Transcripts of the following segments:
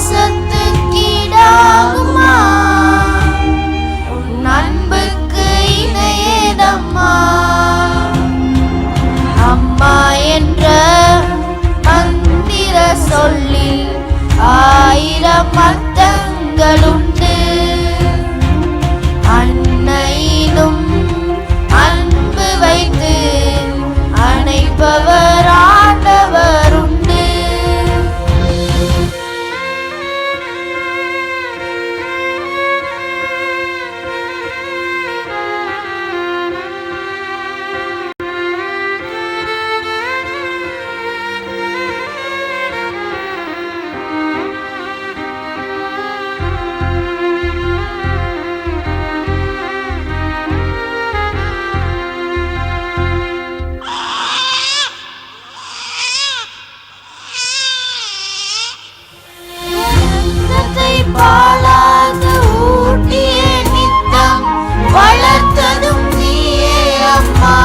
பாசத்துக்கீடாகுமா? உன் அன்புக்கு இணையேதம்மா. அம்மா என்ற மந்திர சொல்லில் 1000 அர்த்தங்களுண்டு. அன்னையிலும் அன்பு வைத்து அணைப்பவர் ஆண்டவர் உண்டு. பாலாக ஊட்டிய நித்தம் வளர்த்ததும் நீயே அம்மா.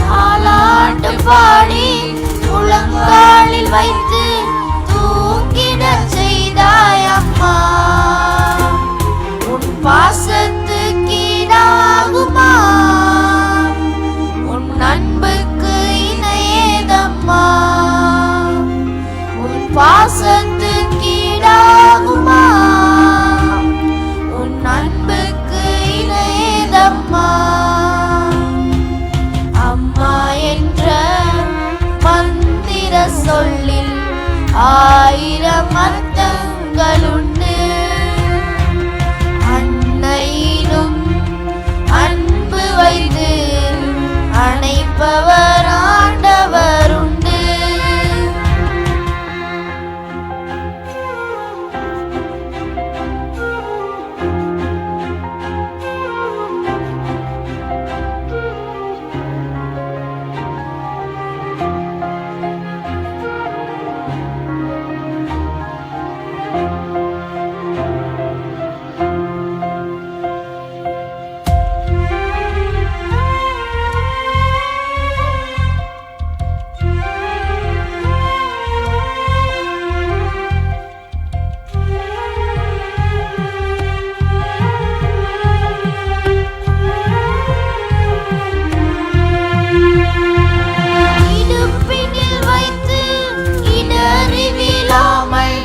தாலாட்டு பாடி முழங்காலில் வைத்து தூங்கிட செய்தாய் அம்மா. உன் பாசத்துக்கீடாகுமா? உன் அன்புக்கு இணையேதம்மா. உன் பாசத்துக்கீடாகுமா? உன் அன்புக்கு இணையேதம்மா. அம்மா என்ற மந்திர சொல்லில் 1000 அர்த்தங்களுண்டு. அன்னையிலும் அன்பு வைத்து அணைப்பவர் ஆண்டவர் உண்டு. இடுப்பினில் வைத்து இடறி விழாமல்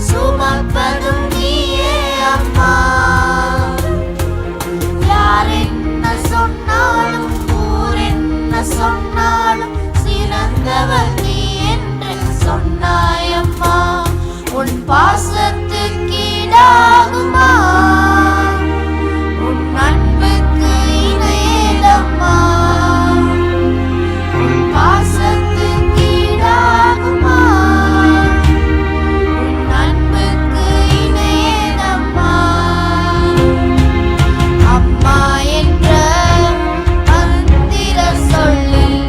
சுமப்பதும் நீயே அம்மா. யார் என்ன சொன்னாலும் ஊர் என்ன சொன்னாலும் சிறந்தவர் நீ என்று சொன்னாய் அம்மா. உன் பாசத்துக்கீடாகுமா? உன் அன்புக்கு இணையேதம்மா. உன் பாசத்துக்கீடாகுமா? உன் அன்புக்கு இணையேதம்மா. அம்மா என்ற மந்திர சொல்லில்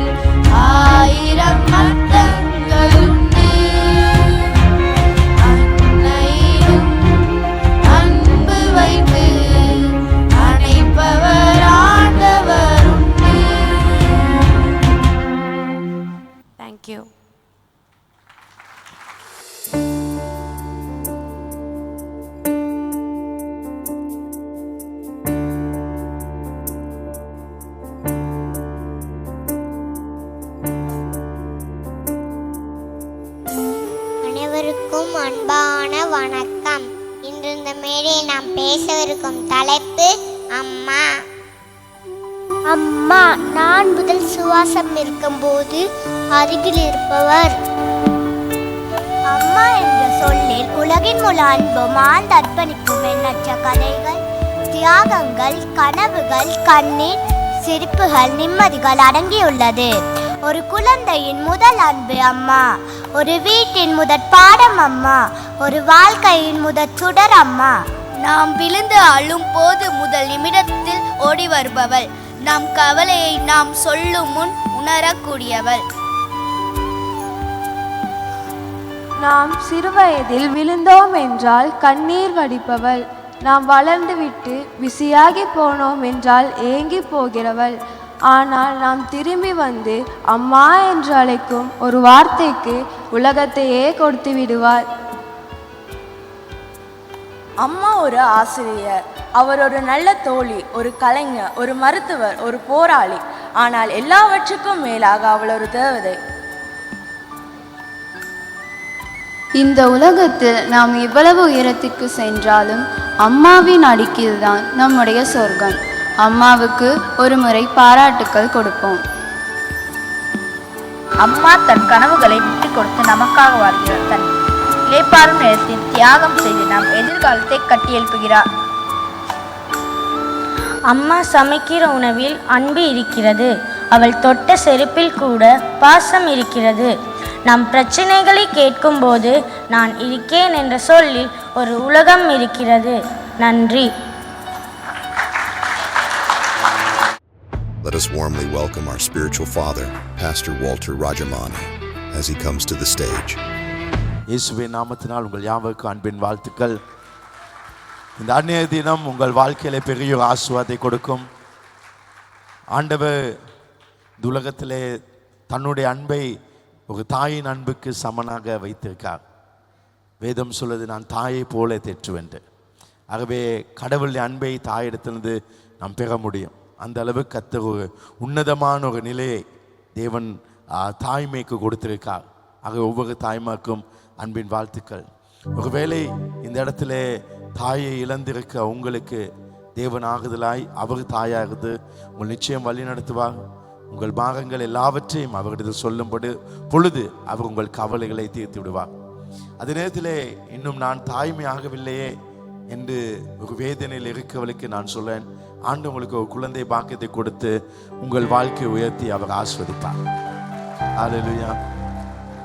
1000 அர்த்தங்களுண்டு. அன்னையிலும் அன்பு வைத்து அணைப்பவர் ஆண்டவர் உண்டு. Thank you. அனைவருக்கும் அன்பான வணக்கம். இன்று இந்த மேடையில் நாம் பேசவிருக்கும் தலைப்பு அம்மா. அம்மா நான் முதல் சுவாசம் இருக்கும்போது அருகில் இருப்பவர். அம்மா என்ற சொல்லில் உலகின் முழு அன்பும் ஆழ்ந்த அர்ப்பணிப்பும் எண்ணற்ற கதைகள், தியாகங்கள், கனவுகள், கண்ணீர், சிரிப்புகள், நிம்மதிகள் அடங்கியுள்ளது. ஒரு குழந்தையின் முதல் அன்பு அம்மா, ஒரு வீட்டின் முதற் பாடம் அம்மா, ஒரு வாழ்க்கையின் முதற் சுடர் அம்மா. நாம் விழுந்து அழும் போது முதல் நிமிடத்தில் ஓடி வருபவள். நம் கவலையை நாம் சொல்லும் முன் உணரக்கூடியவள். நாம் சிறுவயதில் விழுந்தோம் என்றால் கண்ணீர் வடிப்பவள். நாம் வளர்ந்துவிட்டு பிஸியாகி போனோம் என்றால் ஏங்கி போகிறவள். ஆனால் நாம் திரும்பி வந்து அம்மா என்று அழைக்கும் ஒரு வார்த்தைக்கு உலகத்தையே கொடுத்து விடுவாள். அம்மா ஒரு ஆசிரியர், அவர் ஒரு நல்ல தோழி, ஒரு கலைஞர், ஒரு மருத்துவர், ஒரு போராளி. ஆனால் எல்லாவற்றுக்கும் மேலாக அவள் ஒரு தேவதை. இந்த உலகத்தில் நாம் இவ்வளவு உயரத்திற்கு சென்றாலும் அம்மாவின் அடிக்கீழ்தான் நம்முடைய சொர்க்கம். அம்மாவுக்கு ஒரு முறை பாராட்டுக்கள் கொடுப்போம். அம்மா தன் கனவுகளை விட்டு கொடுத்து நமக்காக வாழ்கிறார். தன் இளைப்பாறும் நேரத்தில் தியாகம் செய்து நம் எதிர்காலத்தை கட்டியெழுப்புகிறார். அம்மா சமைக்கிற உணவில் அன்பு இருக்கிறது. அவள் தொட்ட செருப்பில் கூட பாசம் இருக்கிறது. நம் பிரச்சனைகளை கேட்கும்போது நான் இருக்கேன் என்ற சொல்லில் ஒரு உலகம் இருக்கிறது. நன்றி. Let us warmly welcome our spiritual father, Pastor Walter Rajamani, as he comes to the stage. இயேசுவின் நாமத்தினால் உங்கள் யாவருக்கும் அன்பின் வாழ்த்துக்கள். இந்த அன்னைய தினம் உங்கள் வாழ்க்கையில பெரிய ஒரு ஆசீர்வாதத்தை கொடுக்கும். ஆண்டவர் இந்த உலகத்திலே தன்னுடைய அன்பை ஒரு தாயின் அன்புக்கு சமனாக வைத்திருக்கார். வேதம் சொல்வது, நான் தாயை போல தேற்றுவேன். ஆகவே கடவுளுடைய அன்பை தாயிடத்திலிருந்து நாம் பெற முடியும். அந்த அளவுக்கு கர்த்தர் ஒரு உன்னதமான ஒரு நிலையை தேவன் தாய்மைக்கு கொடுத்திருக்கார். ஆக ஒவ்வொரு தாய்மாக்கும் அன்பின் வாழ்த்துக்கள். ஒருவேளை இந்த இடத்துல தாயை இழந்திருக்க உங்களுக்கு தேவன் ஆகுதலாய் அவர் தாயாகுது உங்கள் நிச்சயம் வழி நடத்துவார். உங்கள் பாகங்கள் எல்லாவற்றையும் அவரிடத்தில் சொல்லும்படி பொழுது அவர் உங்கள் கவலைகளை தீர்த்து விடுவார். அதே நேரத்தில் இன்னும் நான் தாய்மை ஆகவில்லையே என்று ஒரு வேதனையில் இருக்கவளுக்கு நான் சொல்லேன், ஆண்டு உங்களுக்கு ஒரு குழந்தை பாக்கியத்தை கொடுத்து உங்கள் வாழ்க்கையை உயர்த்தி அவர் ஆஸ்வதிப்பார். ஹல்லேலூயா.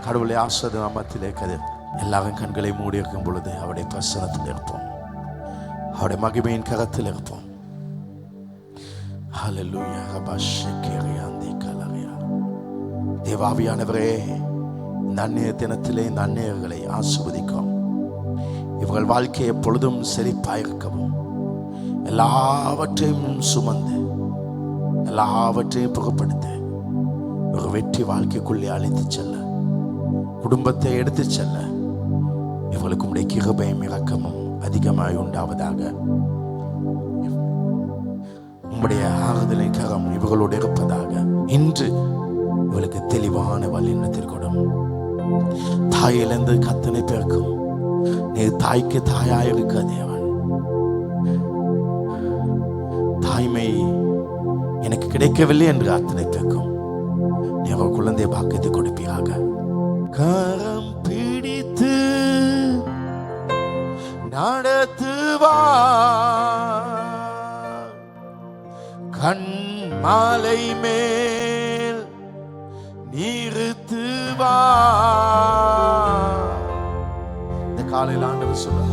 கடவுளை ஆஸ்வதி நாமத்திலே கதை எல்லாரும் கண்களை மூடி இருக்கும் பொழுது அவருடைய பிரசனத்தில் இருப்போம், அவருடைய மகிமையின் கரத்தில் இருப்போம். ஹல்லேலூயா. தேவாவியானவரே, இந்த அந்நிய தினத்திலே இந்த அந்நியர்களை ஆசீர்வதிக்கும். இவர்கள் வாழ்க்கையை எப்பொழுதும் செழிப்பாயிருக்கவும், எல்லாவற்றையும் சுமந்து எல்லாவற்றையும் புகப்படுத்த ஒரு வெற்றி வாழ்க்கைக்குள்ளே அழைத்து செல்ல, குடும்பத்தை எடுத்து செல்ல இவர்களுக்கு உடைய கிருபையும் இரக்கமும் அதிகமாய் உண்டாவதாக. உம்முடைய ஆறுதலின் கரம் இவர்களோடு இருப்பதாக. இன்று இவளுக்கு தெளிவான வழிநடத்திற்கொடும். தாயிலிருந்து கத்தனை பிறக்கும் நீ தாய்க்கு தாயாயிருக்க தேவன். தாய்மை எனக்கு கிடைக்கவில்லை என்று அத்தனை பிறக்கும் நீ அவர் குழந்தை பாக்கியத்தை கொடுப்பீராக. கரம் பிடித்து நடத்துவார், கண் மாலை மேல் நிறுத்துவார். இந்த காலையில் ஆண்டவர் சொல்றார்,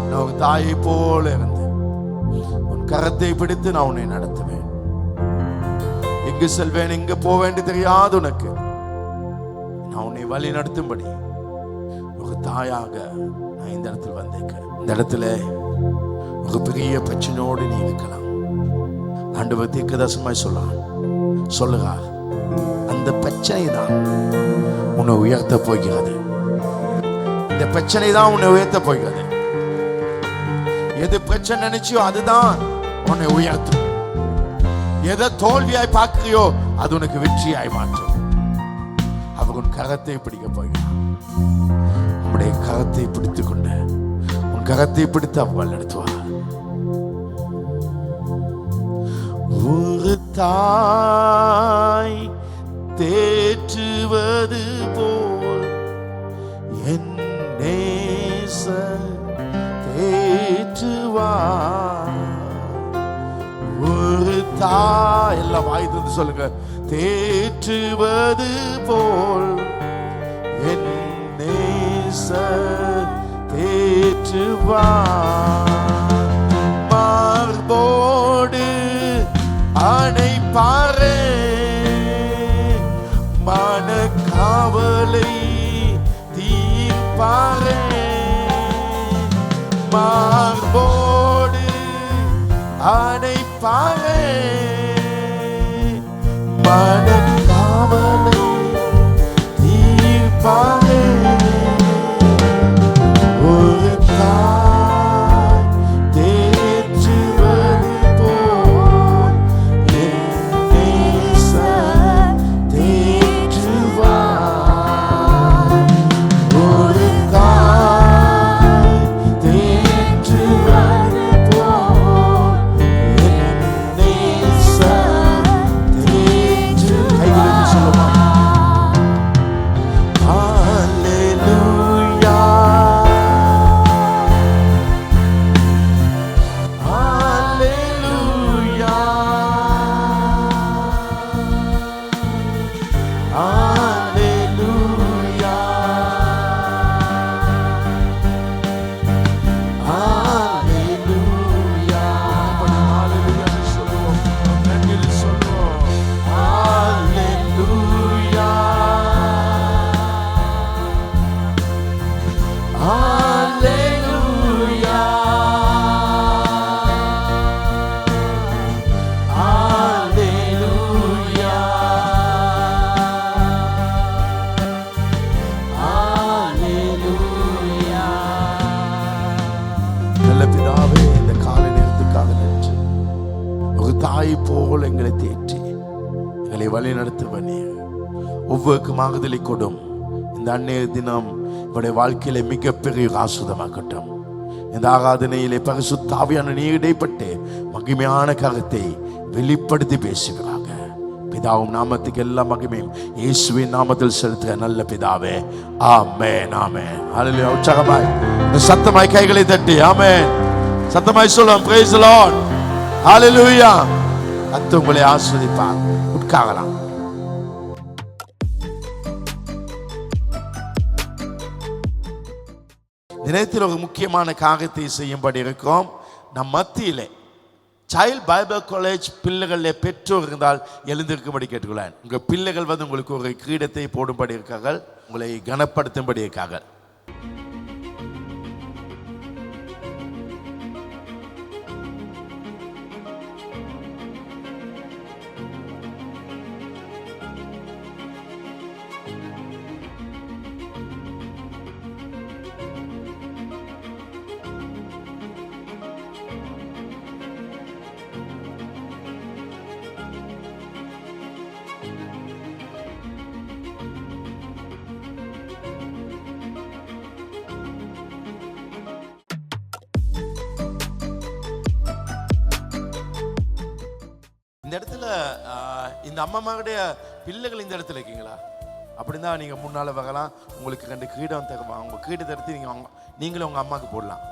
நான் ஒரு தாயை போல இருந்து உன் கரத்தை பிடித்து நான் உன்னை நடத்துவேன். எங்கு செல்வேன் எங்க போவேன் தெரியாது உனக்கு, நான் உன்னை வழி நடத்தும்படி ஒரு தாயாக நான் இந்த இடத்துல வந்திருக்கேன். இந்த இடத்துல ஒரு பெரிய பிரச்சனையோடு நீ இருக்கலாம். ஆண்டவர் தீர்க்கதரிசனமாய் சொல்லுகிறார், அந்த பிரச்சனை தான் உன்னை உயர்த்த போகிறது. இந்த பிரச்சனை தான் உன்னை உயர்த்த போகிறது. எது பிரச்சனை நினைச்சியோ அதுதான் உன்னை உயர்த்தும். எதை தோல்வியாய் பார்க்கிறியோ அது உனக்கு வெற்றியாய் மாற்றும். அவர் உன் கரத்தை பிடிக்க போகிறார். உன்னுடைய கரத்தை பிடித்துக் கொண்டு உன் கரத்தை பிடித்து அவர் நடத்துவார். ஒரு தாய் தேற்றுவது போல் என் நேசர் தேற்றுவார். ஒரு தாய், எல்லாம் வாய் திறந்து சொல்லுங்க, தேற்றுவது போல் என் நேசர் தேற்றுவார். மார்போடு அணைப்பாரே, மனக்காவலை தீர்ப்பாரே. மார்போடு அணைப்பாரே, மனக்காவலை தீர்ப்பாரே. ஒரு தாய் தேற்றுவது போல் என் நேசர் தேற்றுவார். ஒரு தாய் தேற்றுவது போல் என் நேசர் தேற்று. கைகளை சொல்லுமா? Hallelujah. Hallelujah. Hallelujah. Hallelujah. Hallelujah சொல்லுவோம். நன்றி சொல்லுவோம். Hallelujah. Hallelujah. Hallelujah. Hallelujah. நல்ல பிதாவே, இந்த காலை நேரத்துக்காக நன்றி. ஒரு தாய் போல் எங்களை தேற்றி எங்களை வழி நடத்துவனே, ஒவ்வொருக்குமாகுதலை கொடும். இந்த அன்னைய தினம் இவருடைய வாழ்க்கையில மிகப்பெரிய ஆசுதமாக்கட்டும். இந்த ஆராதனையிலே பரிசுத்த ஆவியான நீர் இடைப்பட்டு மகிமையான கருத்தை வெளிப்படுத்தி பேசுகிறாங்க. பிதாவும் நாமத்துக்கு எல்லா மகிமையும் இயேசுவின் நாமத்தில் செலுத்துகிற நல்ல பிதாவே, ஆமென் ஆமென். ஹல்லேலூயா. உற்சாகமாய் சத்தமாய் கைகளை தட்டி ஆமென் சத்தமாய் சொல்லுவோம். praise the Lord. ஹல்லேலூயா. கர்த்தர் உங்களை ஆசீர்வதிப்பார். உட்காரலாம். தினத்தில் ஒரு முக்கியமான காரியத்தை செய்யும்படி இருக்கோம். நம் மத்தியிலே சைல்ட் பைபிள் காலேஜ் பிள்ளைகளில் பெற்றோர் இருந்தால் எழுந்திருக்கும்படி கேட்டுக்கொள்ளேன். உங்கள் பிள்ளைகள் வந்து உங்களுக்கு ஒரு கிரீடத்தை போடும்படி இருக்கார்கள், உங்களை கனப்படுத்தும்படி இருக்கார்கள். இந்த இடத்துல இந்த அம்மாவுடைய பிள்ளைகள் இந்த இடத்துல இருக்கீங்களா? அப்படின்னா நீங்கள் முன்னால் வரலாம். உங்களுக்கு 2 கிரீடம் தருவாங்க. உங்கள் கிரீடத்தை எடுத்து நீங்களும் உங்கள் அம்மாவுக்கு போடலாம்.